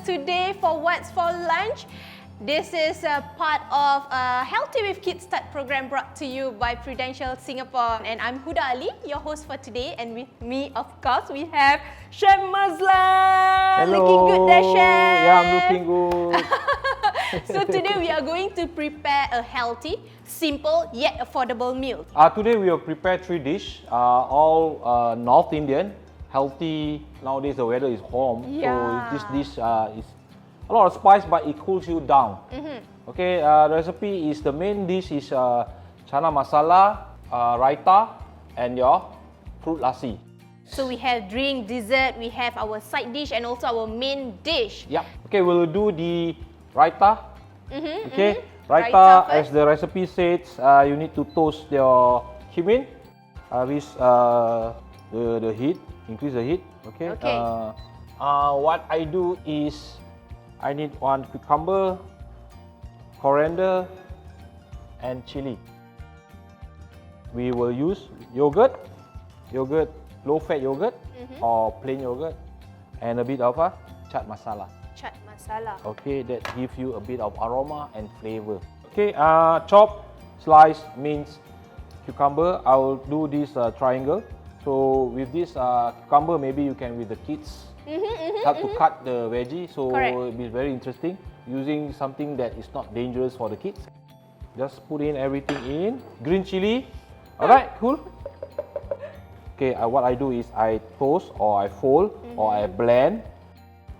today for What's for Lunch. This is a part of a Healthy with KidSTART program brought to you by Prudential Singapore. And I'm Huda Ali, your host for today. And with me, of course, we have Chef Mazlan. Hello. Looking good there, Chef. Yeah, I'm looking good. So today we are going to prepare a healthy, simple yet affordable meal. Today we will prepare 3 dishes, all North Indian, healthy. Nowadays the weather is warm, Yeah. so this dish is a lot of spice, but it cools you down. Okay, the recipe is the main dish is Chana Masala, Raita, and your Fruit Lassi. So we have drink, dessert, we have our side dish and also our main dish. Yeah. Okay, we'll do the Raita. Okay, Raita Raita, first. as the recipe says, you need to toast your cumin with the heat, increase the heat. Okay. Okay. What I do is I need 1 cucumber, coriander, and chili. We will use yogurt, low-fat yogurt, or plain yogurt, and a bit of a chaat masala. Chaat masala. Okay, that gives you a bit of aroma and flavor. Okay, chop, slice, mince, cucumber. I will do this triangle. So with this cucumber, maybe you can with the kids help to cut the veggie. So Correct. it'll be very interesting using something that is not dangerous for the kids. Just put in everything in. Green chili. Alright, cool. Okay, what I do is I toast or I fold or I blend.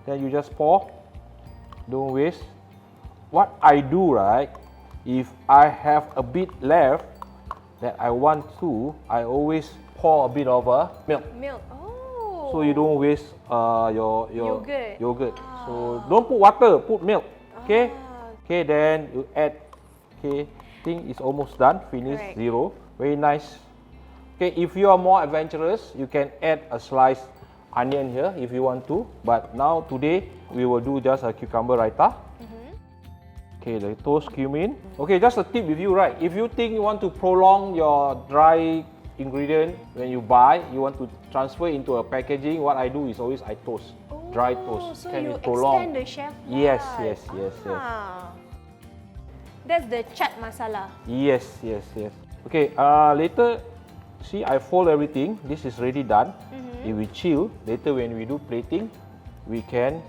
Then you just pour. Don't waste. What I do, right, if I have a bit left that I want to, I always pour a bit of milk. Milk. Oh. So you don't waste your Yogurt. So don't put water, put milk. Okay. Ah. Okay, then you add. Okay, thing is almost done. Finish. Correct. 0. Very nice. Okay, if you are more adventurous, you can add a sliced onion here if you want to. But now today we will do just a cucumber raita. Okay, the toast cumin. Okay, just a tip with you, right? If you think you want to prolong your dry ingredient when you buy, you want to transfer into a packaging, what I do is always I toast, dry toast. So Can you it prolong? extend the chef Yes, part. yes, yes, yes. Ah. That's the chaat masala. Yes, yes, yes. Okay, later, see, I fold everything. This is already done. If we chill, later when we do plating, we can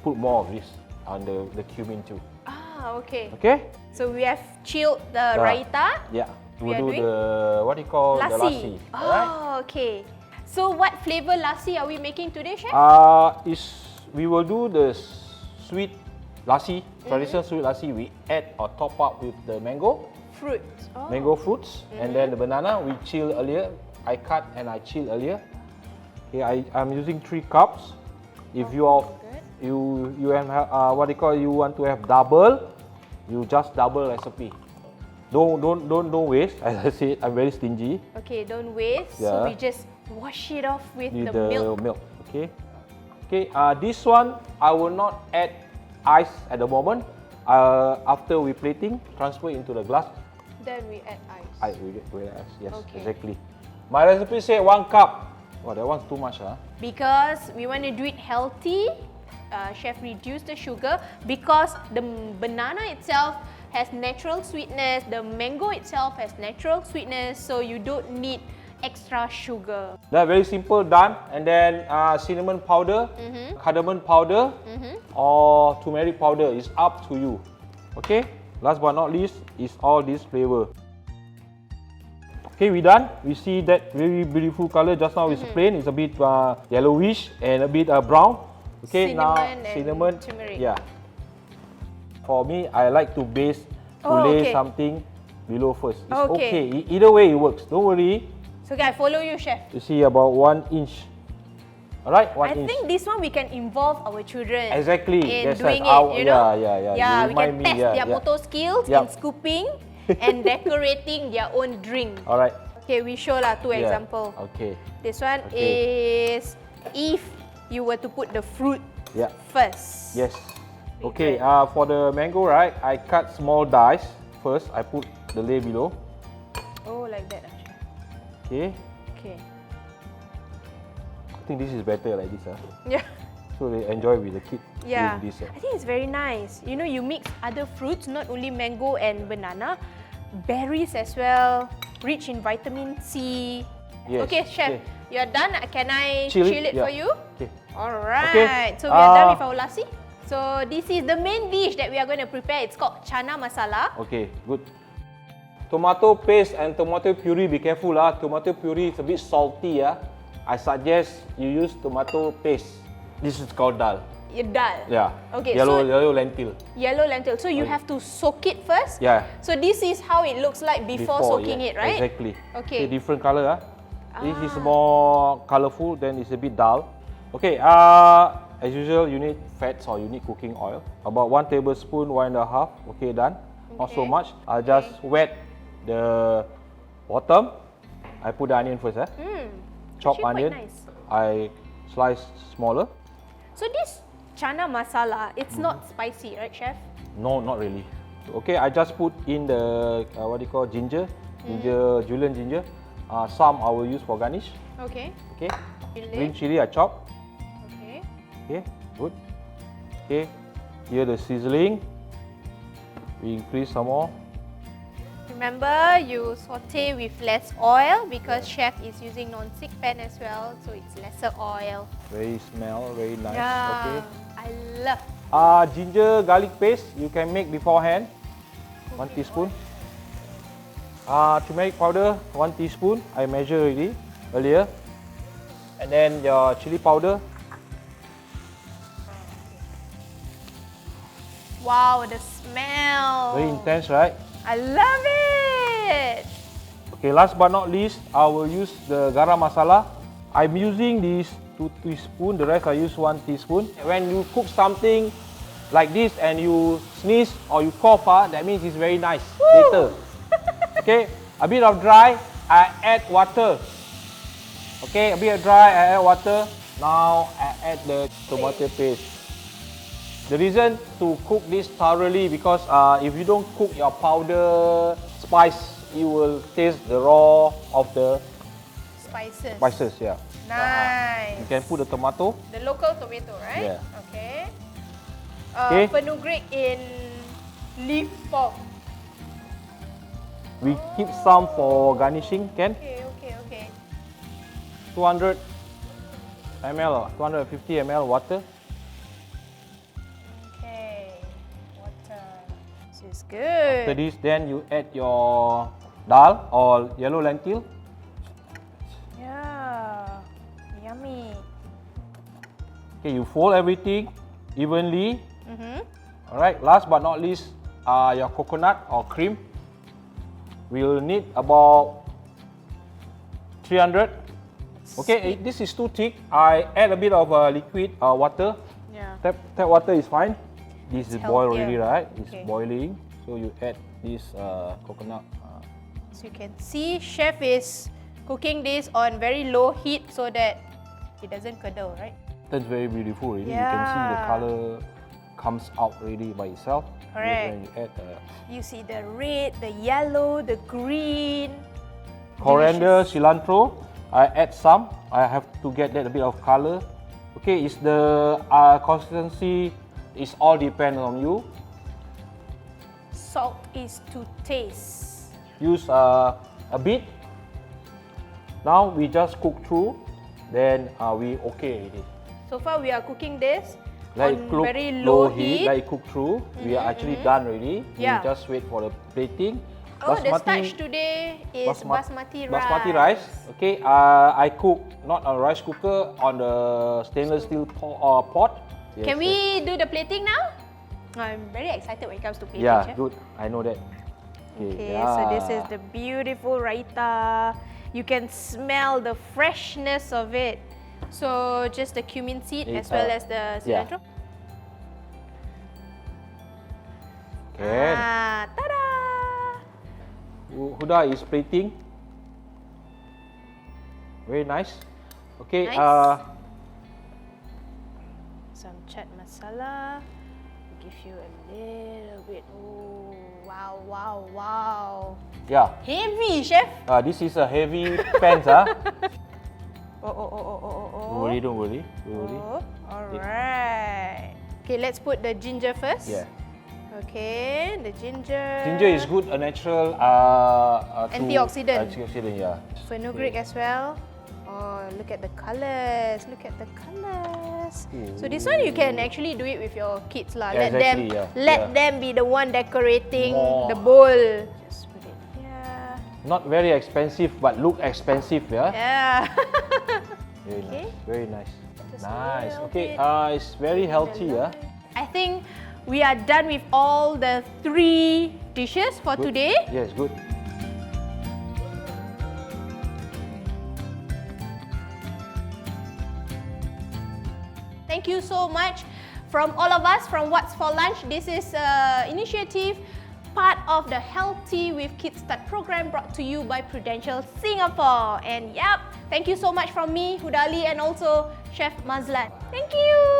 put more of this on the cumin too. Ah, okay. Okay? So we have chilled the raita. Yeah. We We'll are do doing the, what do you call, the lassi. Oh, Alright? okay. So what flavor lassi are we making today, chef? We will do the sweet lassi, traditional sweet lassi. We add or top up with the mango. Fruits. Oh. Mango fruits, and then the banana we chill earlier. I cut and I chill earlier. Okay, I'm using 3 cups. If you are you have what do you call, you want to have double, you just double recipe. Don't waste. As I said, I'm very stingy. Okay, don't waste. So Yeah. we just wash it off with With the milk. Okay. Okay. This one I will not add ice at the moment. After we plating, transfer into the glass. Then we add ice. We add ice. Yes, Okay. exactly. My recipe say 1 cup. Oh, that one's too much, huh? Because we want to do it healthy, chef reduce the sugar because the banana itself has natural sweetness, the mango itself has natural sweetness, so you don't need extra sugar. That very simple, done. And then cinnamon powder, cardamom powder, or turmeric powder is up to you. Okay. Last but not least is all this flavor. Okay, we done. We see that very beautiful color. Just now it's plain. It's a bit yellowish and a bit brown. Okay, Cinnamon and turmeric. Yeah. For me, I like to lay okay. something below first. It's Okay. okay. Either way, it works. Don't worry. So okay, I follow you, chef. You see about 1 inch. Alright, 1 I inch. think this one we can involve our children. Exactly. In That's doing right. it, you know. Yeah. Yeah, You we can remind me, test their motor skills in Yup. scooping and decorating their own drink. Alright. Okay, we show lah 2 Yeah. example. Okay. This one Okay. is if you were to put the fruit Yeah. first. Yes. Okay. For the mango, right? I cut small dice first. I put the layer below. Oh, like that actually. Okay. Okay. I think this is better like this. Yeah. so they enjoy with the kids. Yeah, This. I think it's very nice. You know, you mix other fruits, not only mango and banana, berries as well, rich in vitamin C. Yes, Okay, chef, okay. you're done. Can I Chill chill it, it yeah. for you? Okay. Alright, Okay. so we are done with our lassi. So this is the main dish that we are going to prepare. It's called Chana Masala. Okay, good. Tomato paste and tomato puree, be careful lah. Tomato puree is a bit salty ah. I suggest you use tomato paste. This is called dal. Dal. Yeah. Okay, Yellow so lentil. yellow lentil. So you have to soak it first. Yeah. So this is how it looks like before soaking it, right? Exactly. Okay. Different color ah. This is more colorful, then it's a bit dull. Okay. As usual, you need fats or you need cooking oil. About 1 tablespoon, 1.5. Okay, done. Not so Okay. much. I'll just wet the bottom. I put the onion first. Chop Actually onion. quite nice. I slice smaller. So this Chana Masala, it's not spicy, right, chef? No, not really. Okay, I just put in the what do you call ginger, julienne ginger. Some I will use for garnish. Okay. Okay. Chili. Green chili I chop. Okay. Okay, good. Okay, here the sizzling. We increase some more. Remember, you saute with less oil because chef is using non-stick pan as well, so it's lesser oil. Very nice. Yeah, Okay. I love. Ginger garlic paste you can make beforehand. 1 teaspoon. Turmeric powder 1 teaspoon. I measure already earlier. And then your chili powder. Wow, the smell. Very intense, right? I love it. Okay, last but not least, I will use the garam masala. I'm using this 2 teaspoons, the rest I use 1 teaspoon. When you cook something like this and you sneeze or you cough, that means it's very nice later. Okay, a bit of dry, I add water. Okay, a bit of dry, I add water. Now I add the tomato paste. The reason to cook this thoroughly because if you don't cook your powder spice, you will taste the raw of the spices. Yeah. Nice. You can put the tomato. The local tomato, right? Yeah. Okay. Okay. Fenugreek in leaf form. We keep some for garnishing, can? Okay. 200 ml or 250 ml water. Okay. Water. This is After good. this, then you add your dal or yellow lentil. Yeah. Yummy. Okay, you fold everything evenly. Mm-hmm. Alright, last but not least, your coconut or cream. We'll need about 300. Okay, this is too thick. I add a bit of liquid water. Yeah. Tap water is fine. This is boiled healthier. already, right? It's Okay. boiling. So you add this coconut. So you can see chef is cooking this on very low heat so that it doesn't curdle, right? Turns very beautiful already. You can see the Yeah. color comes out already by itself. Correct. When you add You see the red, the yellow, the green. coriander, Delicious. cilantro. I add some. I have to get that a bit of color. Okay, it's the consistency. It's all depend on you. Salt is to taste. Use a bit. Now we just cook through. Then we okay already. So far we are cooking this Let on it cook very low heat. Let it cook through. We are actually done already. Yeah. We just wait for the plating. Oh, the starch today is basmati rice. Basmati rice. Okay, I cook not on rice cooker, on the stainless steel pot. Yes, Can we do the plating now? I'm very excited when it comes to plating, Yeah, chef. good. I know that. Okay, so this is the beautiful raita. You can smell the freshness of it. So just the cumin seed as well as the yeah. cilantro. Okay. Ta-da! Huda is plating. Very nice. Okay. Nice. Some chat masala. Give you a little bit. Oh, wow. Yeah. Heavy, chef. This is a heavy pans. Don't worry, don't worry. Oh, alright. Okay, let's put the ginger first. Yeah. Okay, the ginger. Ginger is good, a natural Antioxidant. Antioxidant, yeah. Fenugreek as well. Oh, look at the colors. Look at the colors. So this one you can actually do it with your kids lah. Yeah, Let them be the one decorating More. the bowl. Just put it here. Not very expensive, but look expensive, yeah. Yeah. Very Okay. nice, very nice. Just a Nice. little Okay, bit. it's very healthy, yeah. I think we are done with all the 3 dishes for Good. today. Yes, good. Thank you so much from all of us from What's for Lunch. This is an initiative, part of the Healthy with KidSTART program brought to you by Prudential Singapore. And yep, thank you so much from me, Huda Ali, and also Chef Mazlan. Thank you.